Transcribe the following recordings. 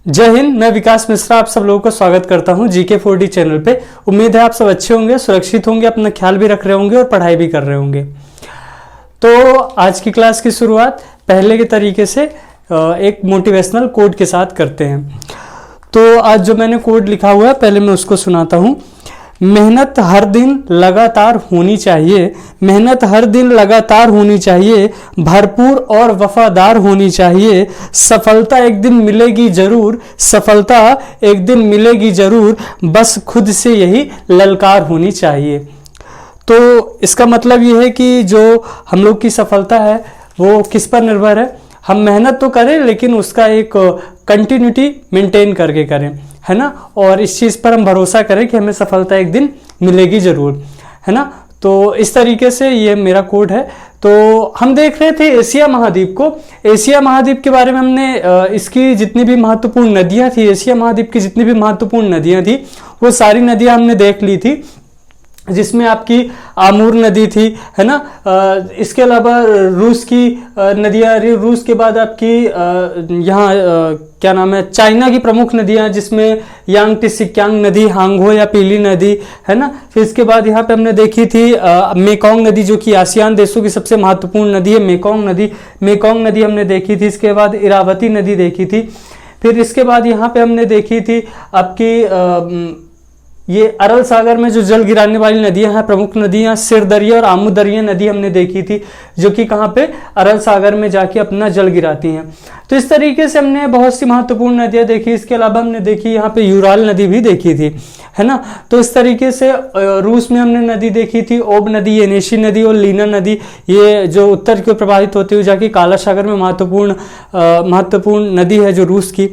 जय हिंद। मैं विकास मिश्रा आप सब लोगों का स्वागत करता हूं जीके 4D चैनल पे। उम्मीद है आप सब अच्छे होंगे, सुरक्षित होंगे, अपना ख्याल भी रख रहे होंगे और पढ़ाई भी कर रहे होंगे। तो आज की क्लास की शुरुआत पहले के तरीके से एक मोटिवेशनल कोड के साथ करते हैं। तो आज जो मैंने कोड लिखा हुआ है पहले मैं उसको सुनाता हूं। मेहनत हर दिन लगातार होनी चाहिए, मेहनत हर दिन लगातार होनी चाहिए, भरपूर और वफादार होनी चाहिए। सफलता एक दिन मिलेगी जरूर, सफलता एक दिन मिलेगी जरूर, बस खुद से यही ललकार होनी चाहिए। तो इसका मतलब ये है कि जो हम लोग की सफलता है वो किस पर निर्भर है। हम मेहनत तो करें लेकिन उसका एक कंटिन्यूटी मेंटेन करके करें, है ना। और इस चीज़ पर हम भरोसा करें कि हमें सफलता एक दिन मिलेगी ज़रूर, है ना। तो इस तरीके से ये मेरा कोड है। तो हम देख रहे थे एशिया महाद्वीप को। एशिया महाद्वीप के बारे में हमने इसकी जितनी भी महत्वपूर्ण नदियाँ थी, एशिया महाद्वीप की जितनी भी महत्वपूर्ण नदियाँ थी वो सारी नदियाँ हमने देख ली थी, जिसमें आपकी आमूर नदी थी, है ना। इसके अलावा रूस की नदियाँ, रूस के बाद आपकी यहाँ क्या नाम है, चाइना की प्रमुख नदियाँ जिसमें यांगटिसिक्यांग नदी, हांगहो या पीली नदी, है ना। फिर इसके बाद यहाँ पे हमने देखी थी मेकोंग नदी जो कि आसियान देशों की सबसे महत्वपूर्ण नदी है, मेकोंग नदी। मेकोंग नदी हमने देखी थी। इसके बाद इरावती नदी देखी थी। फिर इसके बाद यहाँ पे हमने देखी थी आपकी ये अरल सागर में जो जल गिराने वाली नदियां हैं, प्रमुख नदियां सिर दरिया और आमू दरिया नदी हमने देखी थी, जो कि कहाँ पे अरल सागर में जाके अपना जल गिराती हैं। तो इस तरीके से हमने बहुत सी महत्वपूर्ण नदियां देखी। इसके अलावा हमने देखी यहाँ पे यूराल नदी भी देखी थी, है ना। तो इस तरीके से रूस में हमने नदी देखी थी ओब नदी, येनेशी नदी और लीना नदी, ये जो उत्तर की ओर प्रवाहित होती हुई जाके काला सागर में महत्वपूर्ण नदी है जो रूस की।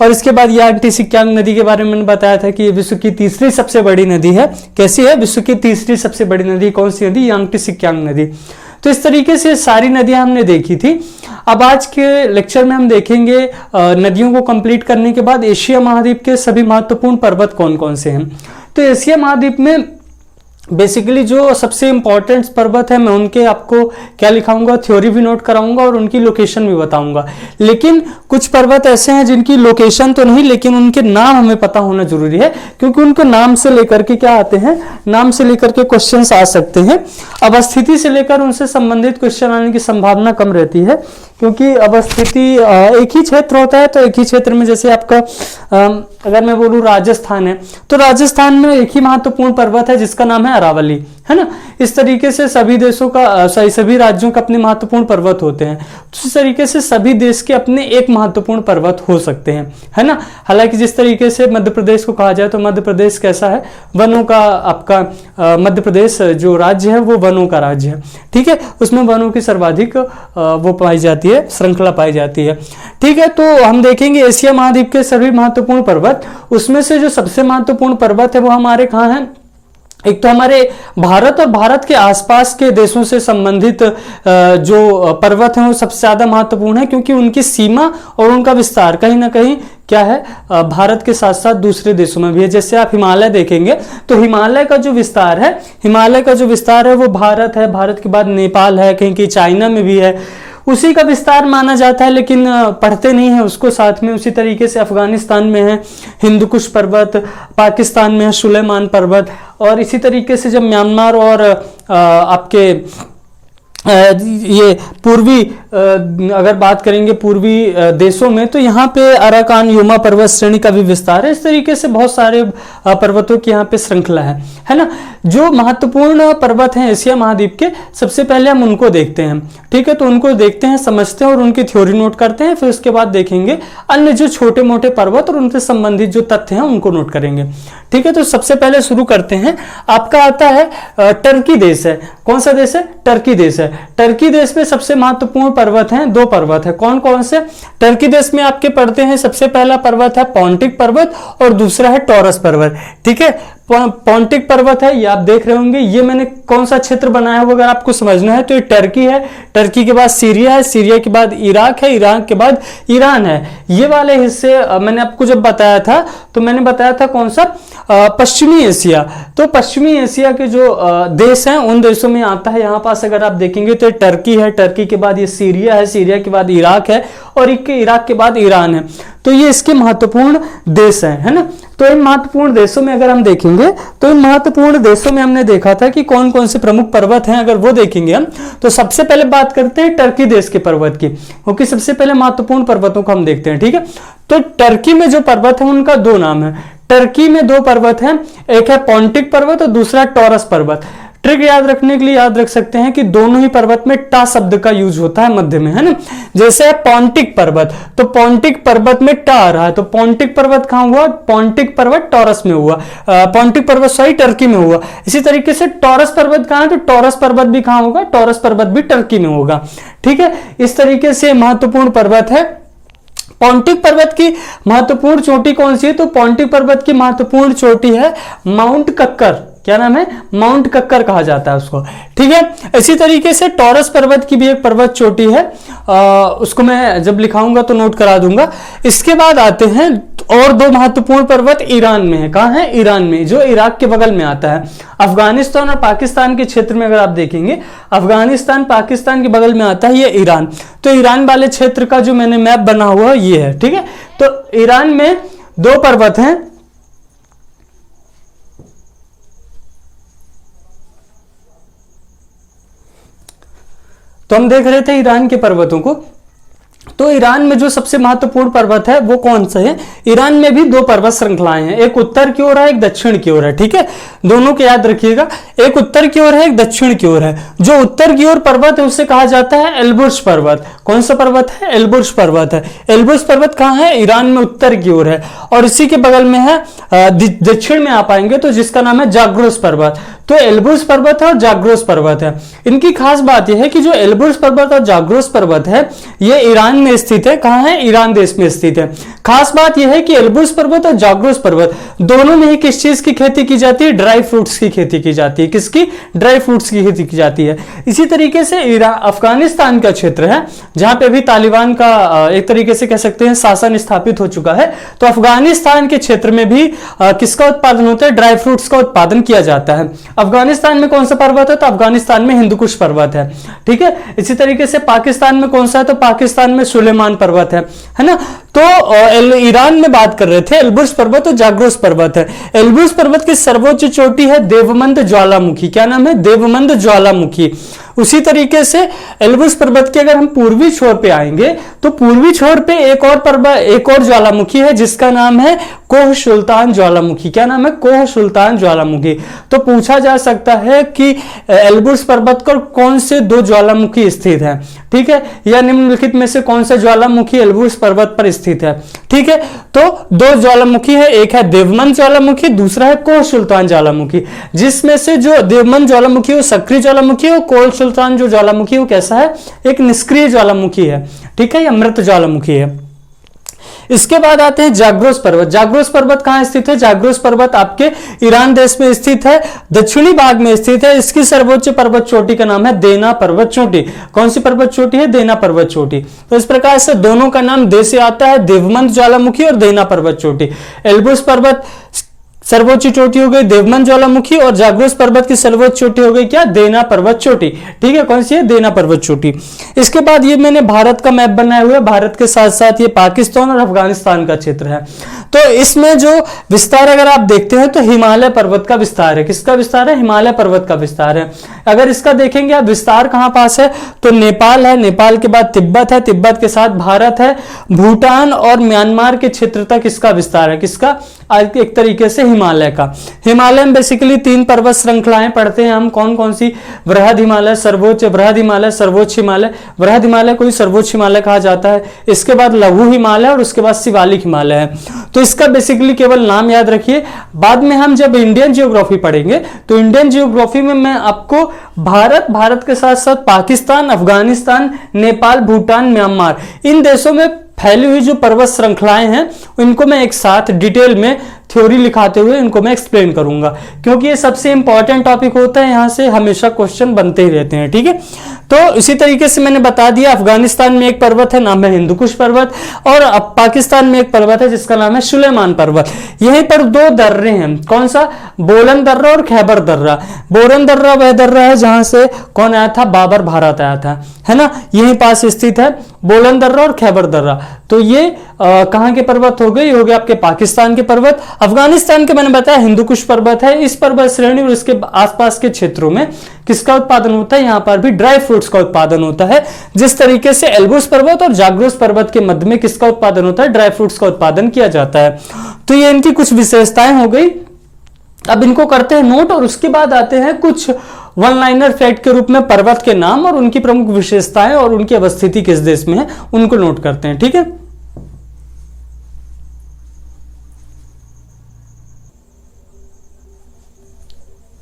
और इसके बाद यांगटिसिक्यांग नदी के बारे में मैंने बताया था कि विश्व की तीसरी सबसे बड़ी नदी है। कैसी है? विश्व की तीसरी सबसे बड़ी नदी कौन सी नदी? यांगटिसिक्यांग नदी। तो इस तरीके से सारी नदियां हमने देखी थी। अब आज के लेक्चर में हम देखेंगे नदियों को कंप्लीट करने के बाद एशिया महाद्वीप के सभी महत्वपूर्ण पर्वत कौन कौन से हैं। तो एशिया महाद्वीप में बेसिकली जो सबसे इंपॉर्टेंट पर्वत है मैं उनके आपको क्या लिखाऊंगा, थ्योरी भी नोट कराऊंगा और उनकी लोकेशन भी बताऊंगा। लेकिन कुछ पर्वत ऐसे हैं जिनकी लोकेशन तो नहीं, लेकिन उनके नाम हमें पता होना जरूरी है, क्योंकि उनके नाम से लेकर के क्या आते हैं, नाम से लेकर के क्वेश्चंस आ सकते हैं। अवस्थिति से लेकर उनसे संबंधित क्वेश्चन आने की संभावना कम रहती है, क्योंकि अवस्थिति एक ही क्षेत्र होता है। तो एक ही क्षेत्र में जैसे आपका अगर मैं बोलूँ राजस्थान है, तो राजस्थान में एक ही महत्वपूर्ण पर्वत है जिसका नाम है अरावली, है ना। इस तरीके से सभी देशों का सभी राज्यों का अपने महत्वपूर्ण पर्वत होते हैं। तो इस तरीके से सभी देश के अपने एक महत्वपूर्ण पर्वत हो सकते हैं, है ना। हालांकि जिस तरीके से मध्य प्रदेश को कहा जाए तो मध्य प्रदेश कैसा है, वनों का आपका मध्य प्रदेश जो राज्य है वो वनों का राज्य है, ठीक है। उसमें वनों की सर्वाधिक वो पाई जाती है, श्रृंखला पाई जाती है, ठीक है। तो हम देखेंगे एशिया महाद्वीप के सभी महत्वपूर्ण पर्वत। उसमें से जो सबसे महत्वपूर्ण पर्वत है वो हमारे कहाँ हैं? एक तो हमारे भारत और भारत के आसपास के देशों से संबंधित जो पर्वत हैं वो सबसे ज्यादा महत्वपूर्ण है, क्योंकि उनकी सीमा और उनका विस्तार कहीं ना कहीं क्या है, भारत के साथ साथ दूसरे देशों में भी है। जैसे आप हिमालय देखेंगे तो हिमालय का जो विस्तार है, हिमालय का जो विस्तार है वो भारत है, भारत के बाद नेपाल है, कहीं कहीं चाइना में भी है, उसी का विस्तार माना जाता है, लेकिन पढ़ते नहीं है उसको साथ में। उसी तरीके से अफगानिस्तान में है हिंदुकुश पर्वत, पाकिस्तान में है सुलेमान पर्वत, और इसी तरीके से जब म्यांमार और आपके ये पूर्वी अगर बात करेंगे पूर्वी देशों में, तो यहाँ पे अराकान युमा पर्वत श्रेणी का भी विस्तार है। इस तरीके से बहुत सारे पर्वतों की यहाँ पे श्रृंखला है ना। जो महत्वपूर्ण पर्वत हैं एशिया महाद्वीप के, सबसे पहले हम उनको देखते हैं, ठीक है। तो उनको देखते हैं, समझते हैं और उनकी थ्योरी नोट करते हैं। फिर उसके बाद देखेंगे अन्य जो छोटे मोटे पर्वत और उनसे संबंधित जो तथ्य हैं उनको नोट करेंगे, ठीक है। तो सबसे पहले शुरू करते हैं। आपका आता है टर्की देश है। कौन सा देश है? टर्की देश है। टर्की देश में सबसे महत्वपूर्ण पर्वत हैं, दो पर्वत है। कौन कौन से? टर्की देश में आपके पढ़ते हैं, सबसे पहला पर्वत है पोंटिक पर्वत और दूसरा है टॉरस पर्वत, ठीक है। पॉन्टिक पर्वत है, ये आप देख रहे होंगे। ये मैंने कौन सा क्षेत्र बनाया हुआ अगर आपको समझना है तो ये टर्की है, टर्की के बाद सीरिया है, सीरिया के बाद इराक है, इराक के बाद ईरान है। ये वाले हिस्से मैंने आपको जब बताया था तो मैंने बताया था कौन सा, पश्चिमी एशिया। तो पश्चिमी एशिया के जो देश हैं उन देशों में आता है। यहाँ पास अगर आप देखेंगे तो टर्की है, टर्की के बाद ये सीरिया है, सीरिया के बाद इराक है और इराक के बाद ईरान है। तो ये इसके महत्वपूर्ण देश हैं, है ना। तो इन महत्वपूर्ण देशों में अगर हम देखेंगे तो इन महत्वपूर्ण देशों में हमने देखा था कि कौन कौन से प्रमुख पर्वत हैं। अगर वो देखेंगे हम तो सबसे पहले बात करते हैं टर्की देश के पर्वत की, क्योंकि सबसे पहले महत्वपूर्ण पर्वतों को हम देखते हैं, ठीक है। तो टर्की में जो पर्वत है उनका दो नाम है। टर्की में दो पर्वत हैं, एक है पॉन्टिक पर्वत और दूसरा टॉरस पर्वत। ट्रिक याद रखने के लिए याद रख सकते हैं कि दोनों ही पर्वत में टा शब्द का यूज होता है मध्य में, है ना। जैसे पॉन्टिक पर्वत, तो पॉन्टिक पर्वत में टा आ रहा है, तो पॉन्टिक पर्वत कहां हुआ, पॉन्टिक पर्वत टॉरस में हुआ, पॉन्टिक पर्वत सॉरी टर्की में हुआ। इसी तरीके से टॉरस पर्वत कहां है, तो टॉरस पर्वत भी कहां होगा, टॉरस पर्वत भी टर्की में होगा, ठीक है। इस तरीके से महत्वपूर्ण पर्वत है। पॉन्टिक पर्वत की महत्वपूर्ण चोटी कौन सी है, तो पॉन्टिक पर्वत की महत्वपूर्ण चोटी है माउंट कक्कर। क्या नाम है, माउंट कक्कर कहा जाता है उसको, ठीक है। इसी तरीके से टॉरस पर्वत की भी एक पर्वत चोटी है, उसको मैं जब लिखाऊंगा तो नोट करा दूंगा। इसके बाद आते हैं और दो महत्वपूर्ण पर्वत ईरान में है। कहां है, ईरान में, जो इराक के बगल में आता है। अफगानिस्तान और पाकिस्तान के क्षेत्र में अगर आप देखेंगे, अफगानिस्तान पाकिस्तान के बगल में आता है ये ईरान। तो ईरान वाले क्षेत्र का जो मैंने मैप बना हुआ ये है, ठीक है। तो ईरान में दो पर्वत हैं, तो हम देख रहे थे ईरान के पर्वतों को। तो ईरान में जो सबसे महत्वपूर्ण पर्वत है वो कौन सा है, ईरान में भी दो पर्वत श्रृंखलाएं हैं, एक उत्तर की ओर है, एक दक्षिण की ओर है, ठीक है। दोनों को याद रखिएगा, एक उत्तर की ओर है, एक दक्षिण की ओर है। जो उत्तर की ओर पर्वत है उसे कहा जाता है एल्बुर्ज पर्वत। कौन सा पर्वत है, एल्बुर्ज पर्वत है। एल्बुर्ज पर्वत कहां है, ईरान में उत्तर की ओर है। और इसी के बगल में है दक्षिण में आ पाएंगे तो जिसका नाम है जाग्रोस पर्वत। तो एल्बुर्ज पर्वत है और जाग्रोस पर्वत है। इनकी खास बात यह है कि जो एल्बुर्ज पर्वत और जाग्रोस पर्वत है ये ईरान में स्थित है। कहां है, ईरान देश में स्थित है। खास बात यह है कि एल्बुर्ज पर्वत और जाग्रोस पर्वत दोनों में ही किस चीज की खेती की जाती है, ड्राई फ्रूट्स की खेती की जाती है। किसकी, ड्राई फ्रूट्स की खेती की जाती है। इसी तरीके से अफगानिस्तान का क्षेत्र है जहां पे अभी तालिबान का एक तरीके से कह सकते हैं शासन स्थापित हो चुका है। तो अफगानिस्तान के क्षेत्र में भी किसका उत्पादन होता है, ड्राई फ्रूट्स का उत्पादन किया जाता है। अफगानिस्तान में कौन सा पर्वत है, तो अफगानिस्तान में हिंदुकुश पर्वत है, ठीक है। इसी तरीके से पाकिस्तान में कौन सा है, तो पाकिस्तान में सुलेमान पर्वत है ना। तो ईरान में बात कर रहे थे, एल्बुर्ज पर्वत और जाग्रोस पर्वत है। एल्बुर्ज पर्वत की सर्वोच्च चोटी है देवमंद ज्वालामुखी। क्या नाम है, देवमंद ज्वालामुखी। उसी तरीके से एल्बुर्ज पर्वत के अगर हम पूर्वी छोर पे आएंगे तो पूर्वी छोर पे एक और ज्वालामुखी है जिसका नाम है कोह सुल्तान ज्वालामुखी। क्या नाम है, कोह सुल्तान ज्वालामुखी। तो पूछा जा सकता है कि एल्बुर्ज पर्वत पर कौन से दो ज्वालामुखी स्थित है, ठीक है, या निम्नलिखित में से कौन सा ज्वालामुखी एल्बुर्ज पर्वत पर स्थित है, ठीक है। तो दो ज्वालामुखी है, एक है देवमंद ज्वालामुखी, दूसरा है कोह सुल्तान ज्वालामुखी। जिसमें से जो देवमंद ज्वालामुखी वो सक्रिय ज्वालामुखी है और कोह सुल्तान जो ज्वालामुखी वो कैसा है, एक निष्क्रिय ज्वालामुखी है, ठीक है, या मृत ज्वालामुखी है। इसके बाद आते हैं जाग्रोस पर्वत। जाग्रोस पर्वत कहां स्थित है, जाग्रोस पर्वत आपके ईरान देश में स्थित है, दक्षिणी भाग में स्थित है। इसकी सर्वोच्च पर्वत चोटी का नाम है देना पर्वत चोटी। कौन सी पर्वत चोटी है, देना पर्वत चोटी। तो इस प्रकार से दोनों का नाम दे से आता है, देवमंद ज्वालामुखी और देना पर्वत चोटी। एल्बुर्ज पर्वत सर्वोच्च चोटी हो गई देवमंद ज्वालामुखी और जाग्रोस पर्वत की सर्वोच्च चोटी हो गई क्या, देना पर्वत चोटी, ठीक है। कौन सी है, देना पर्वत चोटी। इसके बाद ये मैंने भारत का मैप बनाया हुआ है, भारत के साथ साथ ये पाकिस्तान और अफगानिस्तान का क्षेत्र है। तो इसमें जो विस्तार अगर आप देखते हैं तो हिमालय पर्वत का विस्तार है। किसका विस्तार है, हिमालय पर्वत का विस्तार है। अगर इसका देखेंगे आप विस्तार कहां पास है, तो नेपाल है, नेपाल के बाद तिब्बत है, तिब्बत के साथ भारत है, भूटान और म्यांमार के क्षेत्र तक इसका विस्तार है। किसका, एक तरीके से हिमालय का। हिमालय में बेसिकली तीन पर्वत श्रृंखलाएं पढ़ते हैं हम, कौन कौन सी, वृहद हिमालय, सर्वोच्च वृहद हिमालय, सर्वोच्च हिमालय। वृहद हिमालय को ही सर्वोच्च हिमालय कहा जाता है। इसके बाद लघु हिमालय और उसके बाद शिवालिक हिमालय है। तो इसका बेसिकली केवल नाम याद रखिए। बाद में हम जब इंडियन जियोग्राफी पढ़ेंगे तो इंडियन जियोग्राफी में मैं आपको भारत के साथ साथ पाकिस्तान, अफगानिस्तान, नेपाल, भूटान, म्यांमार इन देशों में फैली हुई जो पर्वत श्रृंखलाएं हैं उनको मैं एक साथ डिटेल में थ्योरी लिखाते हुए इनको मैं एक्सप्लेन करूंगा, क्योंकि ये सबसे इंपॉर्टेंट टॉपिक होता है, यहाँ से हमेशा क्वेश्चन बनते ही रहते हैं। ठीक है, तो इसी तरीके से मैंने बता दिया, अफगानिस्तान में एक पर्वत है, नाम है हिंदुकुश पर्वत, और पाकिस्तान में एक पर्वत है जिसका नाम है सुलेमान पर्वत। यहीं पर दो दर्रे हैं, कौन सा, बोलन दर्रा और खैबर दर्रा। बोलन दर्रा वह दर्रा है जहां से कौन आया था, बाबर भारत आया था, है ना, यहीं पास स्थित है बोलन दर्रा और खैबर दर्रा। तो ये कहां के पर्वत हो गए, ये हो गए आपके पाकिस्तान के पर्वत। अफगानिस्तान के मैंने बताया हिंदुकुश पर्वत है। इस पर्वत श्रेणी और इसके आसपास के क्षेत्रों में किसका उत्पादन होता है, यहां पर भी ड्राई फ्रूट्स का उत्पादन होता है। जिस तरीके से एल्ब्रूस पर्वत और जाग्रोस पर्वत के मध्य में किसका उत्पादन होता है, ड्राई फ्रूट्स का उत्पादन किया जाता है। तो ये इनकी कुछ विशेषताएं हो गई। अब इनको करते हैं नोट, और उसके बाद आते हैं कुछ वन लाइनर फैक्ट के रूप में पर्वत के नाम और उनकी प्रमुख विशेषताएं और उनकी अवस्थिति किस देश में है, उनको नोट करते हैं। ठीक है,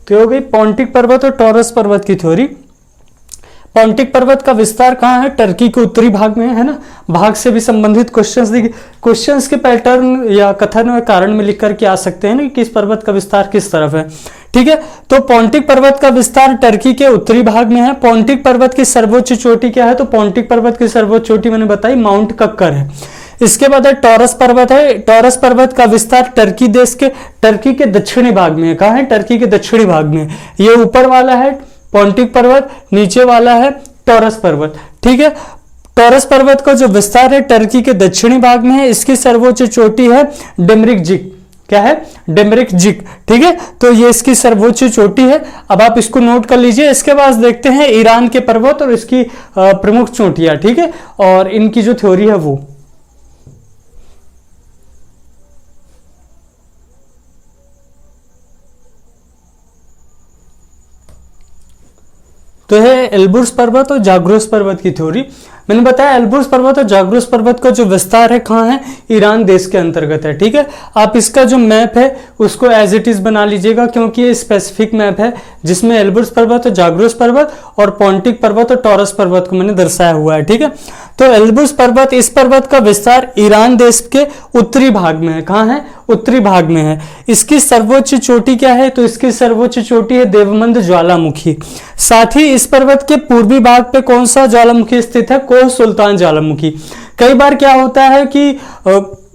तो हो गई पॉन्टिक पर्वत और टॉरस पर्वत की थ्योरी। पॉन्टिक पर्वत का विस्तार कहाँ है, टर्की के उत्तरी भाग में है ना। भाग से भी संबंधित क्वेश्चंस देखिए, क्वेश्चंस के पैटर्न या कथन और कारण में लिख करके आ सकते हैं ना कि इस पर्वत का विस्तार किस तरफ है। ठीक है, तो पॉन्टिक पर्वत का विस्तार टर्की के उत्तरी भाग में है। पॉन्टिक पर्वत की सर्वोच्च चोटी क्या है, तो पॉन्टिक पर्वत की सर्वोच्च चोटी मैंने बताई माउंट कक्कर है। इसके बाद है टॉरस पर्वत है। टॉरस पर्वत का विस्तार टर्की के दक्षिणी भाग में है। कहाँ है, टर्की के दक्षिणी भाग में। ये ऊपर वाला है पॉन्टिक पर्वत, नीचे वाला है टॉरस पर्वत। ठीक है, टॉरस पर्वत का जो विस्तार है टर्की के दक्षिणी भाग में है। इसकी सर्वोच्च चोटी है डेमरिकजिक। क्या है, डेमरिकजिक। ठीक है, तो ये इसकी सर्वोच्च चोटी है। अब आप इसको नोट कर लीजिए। इसके बाद देखते हैं ईरान के पर्वत और इसकी प्रमुख चोटियां। ठीक है, और इनकी जो थ्योरी है वो, तो है एल्ब्रूस पर्वत और जाग्रोस पर्वत की थ्योरी। मैंने बताया एल्ब्रूस पर्वत और जाग्रोस पर्वत का जो विस्तार है कहाँ है, ईरान देश के अंतर्गत है। ठीक है, आप इसका जो मैप है उसको एज इट इज बना लीजिएगा, क्योंकि ये स्पेसिफिक मैप है जिसमें एल्ब्रूस पर्वत और जाग्रोस पर्वत और पॉन्टिक पर्वत और टॉरस पर्वत को मैंने दर्शाया हुआ है। ठीक है, तो एल्ब्रूस पर्वत, इस पर्वत का विस्तार ईरान देश के उत्तरी भाग में है। कहाँ है, उत्तरी भाग में है। इसकी सर्वोच्च चोटी क्या है, तो इसकी सर्वोच्च चोटी है देवमंद ज्वालामुखी। साथ ही इस पर्वत के पूर्वी भाग पे कौन सा ज्वालामुखी स्थित है, कोह सुल्तान ज्वालामुखी। कई बार क्या होता है कि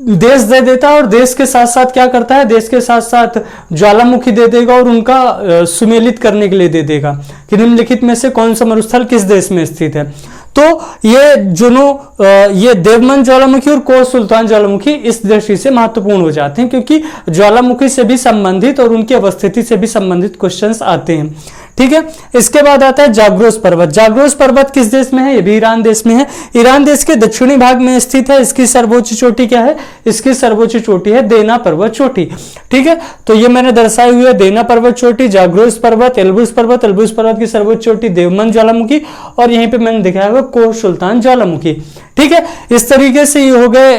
देश दे देता है और देश के साथ साथ क्या करता है, देश के साथ साथ ज्वालामुखी दे देगा और उनका सुमेलित करने के लिए दे देगा कि निम्नलिखित में से कौन सा मरुस्थल किस देश में स्थित है। तो ये ये देवमंद ज्वालामुखी और कोह सुल्तान ज्वालामुखी इस दृष्टि से महत्वपूर्ण हो जाते हैं, क्योंकि ज्वालामुखी से भी संबंधित और उनकी अवस्थिति से भी संबंधित क्वेश्चंस आते हैं। ठीक है, इसके बाद आता है जाग्रोस पर्वत। जाग्रोस पर्वत किस देश में है, ये भी ईरान देश में है। ईरान देश के दक्षिणी भाग में स्थित है। इसकी सर्वोच्च चोटी क्या है, इसकी सर्वोच्च चोटी है देना पर्वत चोटी। ठीक है, तो ये मैंने दर्शाई हुई है देना पर्वत चोटी, जाग्रोस पर्वत, एल्ब्रूस पर्वत। एल्ब्रूस पर्वत की सर्वोच्च चोटी देवमंद ज्वालामुखी, और यहीं पे मैंने दिखाया हुआ कोह सुल्तान ज्वालामुखी। ठीक है, इस तरीके से ये हो गए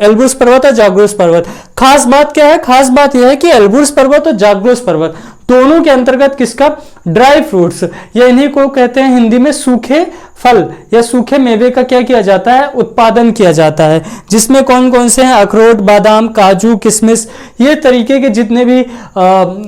एल्ब्रूस पर्वत और जाग्रोस पर्वत। खास बात क्या है, खास बात यह है कि एल्ब्रूस पर्वत और जाग्रोस पर्वत दोनों के अंतर्गत किसका, ड्राई फ्रूट्स, या इन्हीं को कहते हैं हिंदी में सूखे फल या सूखे मेवे का क्या किया जाता है, उत्पादन किया जाता है। जिसमें कौन कौन से हैं, अखरोट, बादाम, काजू, किशमिश, ये तरीके के जितने भी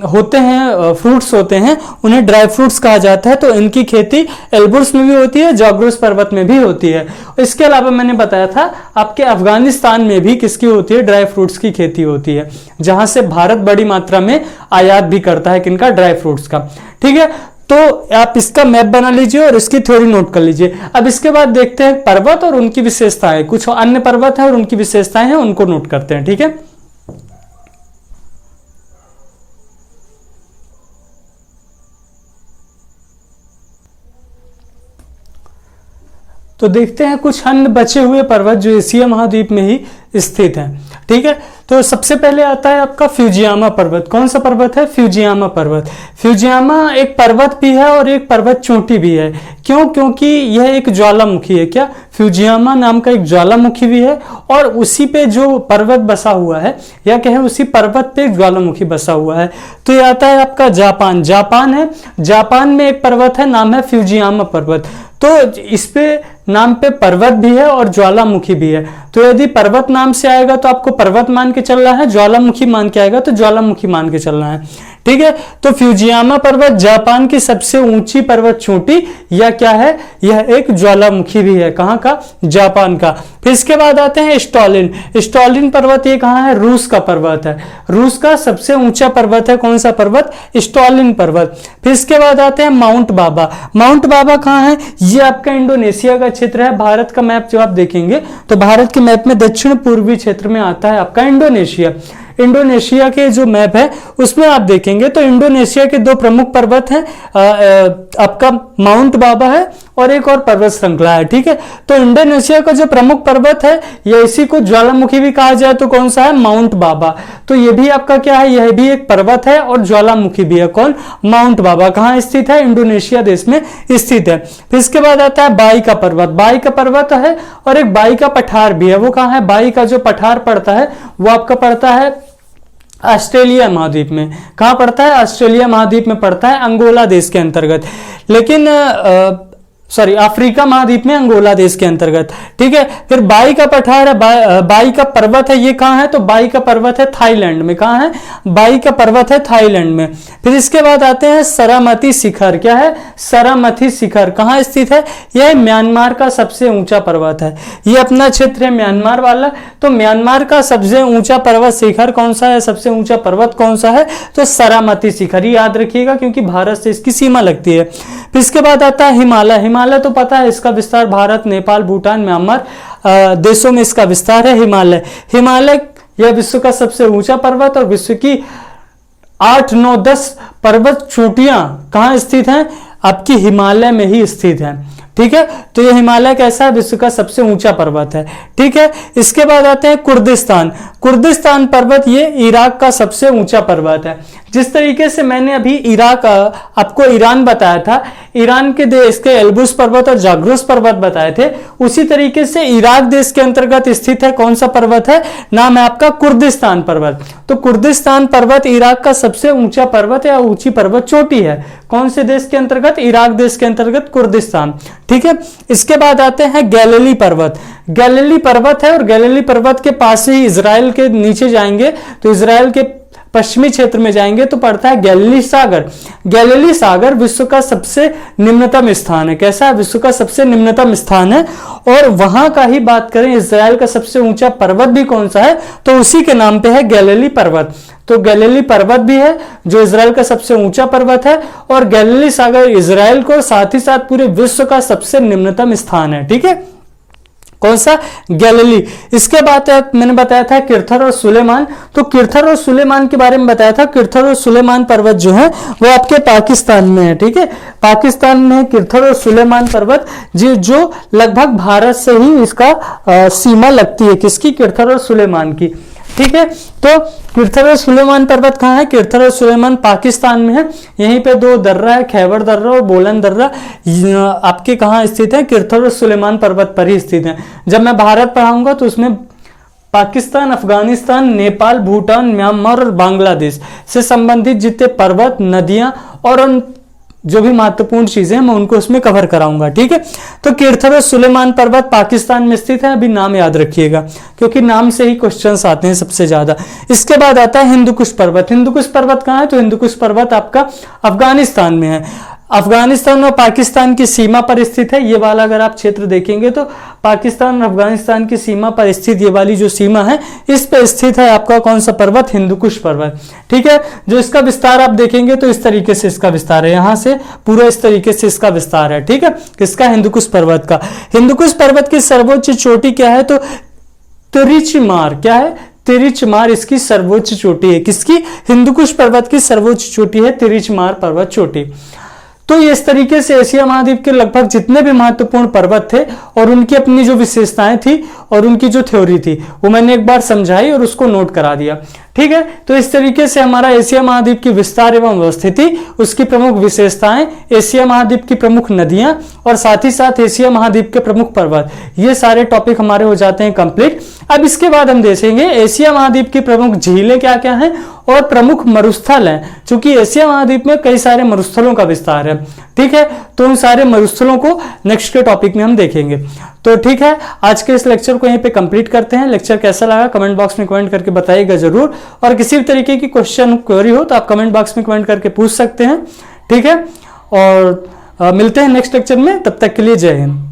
होते हैं फ्रूट्स होते हैं उन्हें ड्राई फ्रूट्स कहा जाता है। तो इनकी खेती एल्ब्रूस में भी होती है, जाग्रोस पर्वत में भी होती है। इसके अलावा मैंने बताया था आपके अफगानिस्तान में भी किसकी होती है, ड्राई फ्रूट्स की खेती होती है, जहां से भारत बड़ी मात्रा में आयात भी करता है किनका, ड्राई फ्रूट्स का। ठीक है, तो आप इसका मैप बना लीजिए और इसकी थ्योरी नोट कर लीजिए। अब इसके बाद देखते हैं पर्वत और उनकी विशेषताएं। कुछ अन्य पर्वत है और उनकी विशेषताएं हैं, उनको नोट करते हैं। ठीक है, तो देखते हैं कुछ अन्य बचे हुए पर्वत जो एशिया महाद्वीप में ही स्थित हैं। ठीक है, तो सबसे पहले आता है आपका फ्यूजियामा पर्वत। कौन सा पर्वत है, फ्यूजियामा पर्वत। फ्यूजियामा एक पर्वत भी है और एक पर्वत चोटी भी है। क्यों, क्योंकि यह एक ज्वालामुखी है। क्या, फ्यूजियामा नाम का एक ज्वालामुखी भी है और उसी पे जो पर्वत बसा हुआ है, या कहें उसी पर्वत पे एक ज्वालामुखी बसा हुआ है। तो ये आता है आपका जापान। जापान है, जापान में एक पर्वत है, नाम है फ्यूजियामा पर्वत। तो इस पे नाम पे पर्वत भी है और ज्वालामुखी भी है। तो यदि पर्वत नाम से आएगा तो आपको पर्वत मान के चलना है, ज्वालामुखी मान के आएगा तो ज्वालामुखी मान के चलना है। ठीक है, तो फ्यूजियामा पर्वत जापान की सबसे ऊंची पर्वत चोटी या क्या है, यह एक ज्वालामुखी भी है। कहां का, जापान का। फिर इसके बाद आते हैं स्टॉलिन। स्टॉलिन पर्वत ये कहां है, रूस का पर्वत है। रूस का सबसे ऊंचा पर्वत है कौन सा पर्वत, स्टॉलिन पर्वत। फिर इसके बाद आते हैं माउंट बाबा। माउंट बाबा कहां है, ये आपका इंडोनेशिया का क्षेत्र है। भारत का मैप जो आप देखेंगे तो भारत के मैप में दक्षिण पूर्वी क्षेत्र में आता है आपका इंडोनेशिया। इंडोनेशिया के जो मैप है उसमें आप देखेंगे तो इंडोनेशिया के दो प्रमुख पर्वत हैं, आपका माउंट बाबा है और एक और पर्वत श्रृंखला है। ठीक है, तो इंडोनेशिया का जो प्रमुख पर्वत है या इसी को ज्वालामुखी भी कहा जाए तो कौन सा है, माउंट बाबा। तो ये भी आपका क्या है, यह भी एक पर्वत है और ज्वालामुखी भी है। कौन, माउंट बाबा। कहां स्थित है, इंडोनेशिया देश में स्थित है। फिर इसके बाद आता है बाई का पर्वत। बाई का पर्वत है और एक बाई का पठार भी है। वो कहां है, बाई का जो पठार पड़ता है वो आपका पड़ता है ऑस्ट्रेलिया महाद्वीप में। कहां पड़ता है, ऑस्ट्रेलिया महाद्वीप में पड़ता है, अंगोला देश के अंतर्गत। लेकिन अफ्रीका महाद्वीप में, अंगोला देश के अंतर्गत। ठीक है, फिर बाई का पठार है, बाई का पर्वत है, ये कहां है, तो बाई का पर्वत है थाईलैंड में। कहां है, बाई का पर्वत है थाईलैंड में। फिर इसके बाद आते हैं सरामती शिखर। क्या है, सरामती शिखर कहां स्थित है, यह म्यांमार का सबसे ऊंचा पर्वत है। ये अपना क्षेत्र है म्यांमार वाला, तो म्यांमार का सबसे ऊंचा पर्वत शिखर कौन सा है, सबसे ऊंचा पर्वत कौन सा है, तो सरामती शिखर। याद रखिएगा क्योंकि भारत से इसकी सीमा लगती है। फिर इसके बाद आता है हिमालय। हिमालय तो पता है इसका विस्तार भारत, नेपाल, भूटान, म्यांमार देशों में इसका विस्तार है हिमालय। हिमालय यह विश्व का सबसे ऊंचा पर्वत और विश्व की 8, 9, 10 पर्वत चोटियां कहां स्थित हैं, आपकी हिमालय में ही स्थित हैं। ठीक है, तो ये हिमालय कैसा है, विश्व का सबसे ऊंचा पर्वत है। ठीक है, इसके बाद आते हैं कुर्दिस्तान। कुर्दिस्तान पर्वत ये इराक का सबसे ऊंचा पर्वत है। जिस तरीके से मैंने अभी इराक आपको ईरान बताया था, ईरान के देश के एल्ब्रूस पर्वत और जाग्रोस पर्वत बताए थे, उसी तरीके से इराक देश के अंतर्गत स्थित है कौन सा पर्वत है, नाम है आपका कुर्दिस्तान पर्वत। तो कुर्दिस्तान पर्वत इराक का सबसे ऊंचा पर्वत या ऊंची पर्वत चोटी है। कौन से देश के अंतर्गत, इराक देश के अंतर्गत कुर्दिस्तान। ठीक है, इसके बाद आते हैं गैलिली पर्वत। गैलिली पर्वत है और गैलिली पर्वत के पास ही इजराइल के नीचे जाएंगे तो इजराइल के पश्चिमी क्षेत्र में जाएंगे तो पड़ता है गैलिली सागर। गैलिली सागर विश्व का सबसे निम्नतम स्थान है। कैसा है, विश्व का सबसे निम्नतम स्थान है। और वहां का ही बात करें, इजराइल का सबसे ऊंचा पर्वत भी कौन सा है, तो उसी के नाम पे है गैलिली पर्वत। तो गैलिली पर्वत भी है जो इजराइल का सबसे ऊंचा पर्वत है और गैलिली सागर इजराइल को साथ ही साथ पूरे विश्व का सबसे निम्नतम स्थान है। ठीक है, कौन सा, गैलिली। इसके बाद मैंने बताया था किर्थर और सुलेमान। तो किर्थर और सुलेमान के बारे में बताया था। किर्थर और सुलेमान पर्वत जो है वो आपके पाकिस्तान में है। ठीक है, पाकिस्तान में किर्थर और सुलेमान पर्वत जो लगभग भारत से ही इसका सीमा लगती है, किसकी, किर्थर और सुलेमान की। ठीक है, तो किर्थर और सुलेमान पर्वत कहाँ है, किर्थर और सुलेमान पाकिस्तान में है। यहीं पे दो दर्रा है, खैबर दर्रा और बोलन दर्रा, आपके कहाँ स्थित है, किर्थर और सुलेमान पर्वत पर ही स्थित है। जब मैं भारत पढ़ाऊंगा तो उसमें पाकिस्तान, अफगानिस्तान, नेपाल, भूटान, म्यांमार और बांग्लादेश से संबंधित जितने पर्वत, नदियां और उन जो भी महत्वपूर्ण चीजें हैं मैं उनको उसमें कवर कराऊंगा। ठीक है, तो किर्थर और सुलेमान पर्वत पाकिस्तान में स्थित है। अभी नाम याद रखिएगा क्योंकि नाम से ही क्वेश्चंस आते हैं सबसे ज्यादा। इसके बाद आता है हिंदुकुश पर्वत। हिंदुकुश पर्वत कहाँ है, तो हिंदुकुश पर्वत आपका अफगानिस्तान में है। अफगानिस्तान और पाकिस्तान की सीमा पर स्थित है। ये वाला अगर आप क्षेत्र देखेंगे तो पाकिस्तान और अफगानिस्तान की सीमा पर स्थित ये वाली जो सीमा है इस पे स्थित है आपका कौन सा पर्वत, हिंदुकुश पर्वत। ठीक है, जो इसका विस्तार आप देखेंगे तो इस तरीके से इसका विस्तार है, यहां से पूरा इस तरीके से इसका विस्तार है। ठीक है, किसका, हिंदुकुश पर्वत का। हिंदुकुश पर्वत की सर्वोच्च चोटी क्या है, तो तिरिचमार। क्या है, तिरिचमार इसकी सर्वोच्च चोटी है। किसकी, हिंदुकुश पर्वत की सर्वोच्च चोटी है तिरिचमार पर्वत चोटी। तो ये इस तरीके से एशिया महाद्वीप के लगभग जितने भी महत्वपूर्ण पर्वत थे और उनकी अपनी जो विशेषताएं थी और उनकी जो थ्योरी थी वो मैंने एक बार समझाई और उसको नोट करा दिया। ठीक है, तो इस तरीके से हमारा एशिया महाद्वीप की विस्तार एवं अवस्थिति, उसकी प्रमुख विशेषताएं, एशिया महाद्वीप की प्रमुख नदियां और साथ ही साथ एशिया महाद्वीप के प्रमुख पर्वत, ये सारे टॉपिक हमारे हो जाते हैं कंप्लीट। अब इसके बाद हम देखेंगे एशिया महाद्वीप की प्रमुख झीलें क्या क्या हैं और प्रमुख मरुस्थल हैं, क्योंकि एशिया महाद्वीप में कई सारे मरुस्थलों का विस्तार है। ठीक है, तो उन सारे मरुस्थलों को नेक्स्ट के टॉपिक में हम देखेंगे। तो ठीक है, आज के इस लेक्चर को यहीं पे कंप्लीट करते हैं। लेक्चर कैसा लगा कमेंट बॉक्स में कमेंट करके बताइएगा जरूर, और किसी भी तरीके की क्वेश्चन क्वेरी हो तो आप कमेंट बॉक्स में कमेंट करके पूछ सकते हैं। ठीक है, और मिलते हैं नेक्स्ट लेक्चर में, तब तक के लिए जय हिंद।